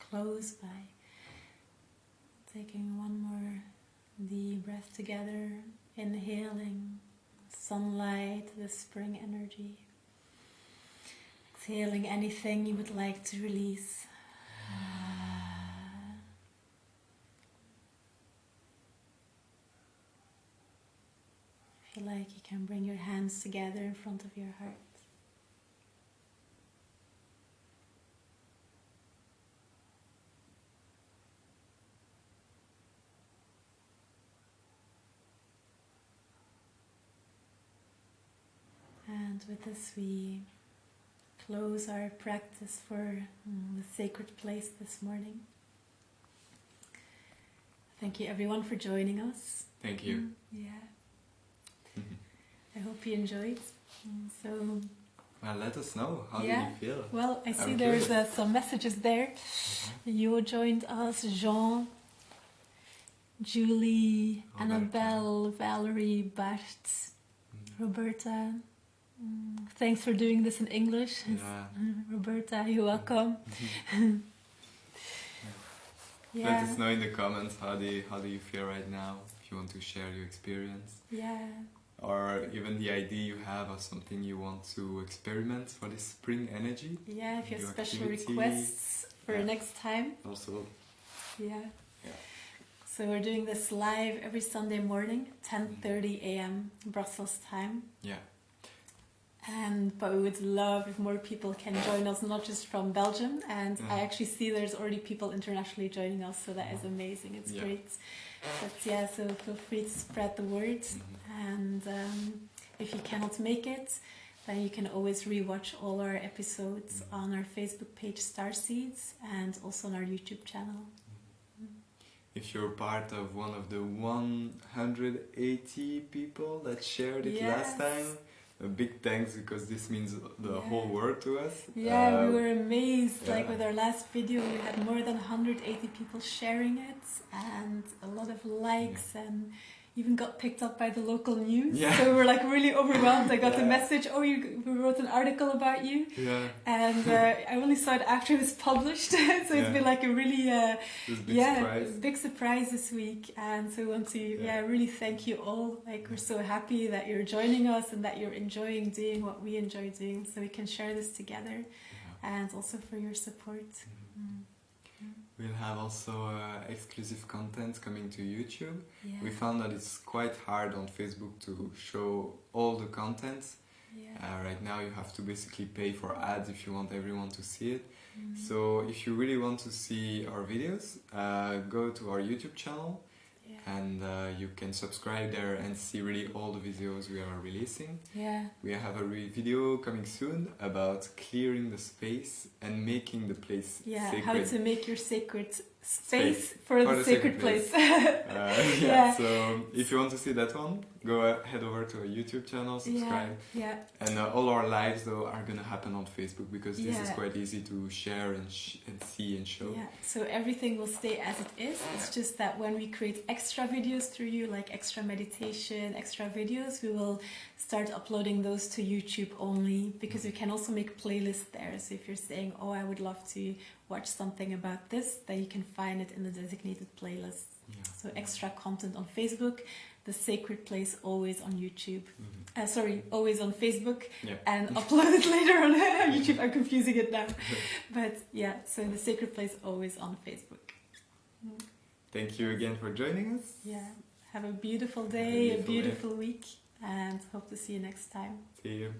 [SPEAKER 1] close by taking one more deep breath together, inhaling sunlight, the spring energy, exhaling anything you would like to release. If you like, you can bring your hands together in front of your heart. And with this we close our practice for the sacred place this morning. Thank you everyone for joining us.
[SPEAKER 2] Thank you.
[SPEAKER 1] I hope you enjoyed. So,
[SPEAKER 2] well, let us know. How did you feel?
[SPEAKER 1] Well, I see there's some messages there. You joined us, Jean, Julie, Annabelle, Valerie, Bart, Roberta. Thanks for doing this in English. Roberta, you're welcome.
[SPEAKER 2] Let us know in the comments how do you feel right now, if you want to share your experience. Or even the idea you have of something you want to experiment for this spring energy.
[SPEAKER 1] If you have special requests for next time.
[SPEAKER 2] Also.
[SPEAKER 1] So we're doing this live every Sunday morning, 10:30 a.m. Brussels time. But we would love if more people can join us, not just from Belgium. And I actually see there's already people internationally joining us, so that is amazing. It's great. But so feel free to spread the word. And if you cannot make it, then you can always rewatch all our episodes on our Facebook page Starseeds and also on our YouTube channel.
[SPEAKER 2] If you're part of one of the 180 people that shared it last time, a big thanks, because this means the whole world to us.
[SPEAKER 1] We were amazed. Like with our last video, we had more than 180 people sharing it and a lot of likes and even got picked up by the local news. So we were like really overwhelmed. I got the message, we wrote an article about you. And I only saw it after it was published. So it's been like a really big surprise this week. And so I want to really thank you all. Like we're so happy that you're joining us and that you're enjoying doing what we enjoy doing, so we can share this together. And also for your support.
[SPEAKER 2] We'll have also exclusive content coming to YouTube. We found that it's quite hard on Facebook to show all the content. Right now you have to basically pay for ads if you want everyone to see it. So if you really want to see our videos, go to our YouTube channel and you can subscribe there and see really all the videos we are releasing. We have a video coming soon about clearing the space and making the place sacred.
[SPEAKER 1] How to make your sacred space for the sacred place.
[SPEAKER 2] So if you want to see that one, head over to our YouTube channel, subscribe. And all our lives though are gonna happen on Facebook, because this is quite easy to share and see and show.
[SPEAKER 1] So everything will stay as it is. It's just that when we create extra videos through you, like extra meditation, extra videos, we will start uploading those to YouTube only, because we can also make playlists there. So if you're saying, I would love to watch something about this, then you can find it in the designated playlist. So extra content on Facebook, the sacred place always on YouTube. Always on Facebook, and uploaded later on YouTube. I'm confusing it now. But so the sacred place always on Facebook.
[SPEAKER 2] Thank you again for joining us.
[SPEAKER 1] Have a beautiful day, a beautiful week, and hope to see you next time.
[SPEAKER 2] See you.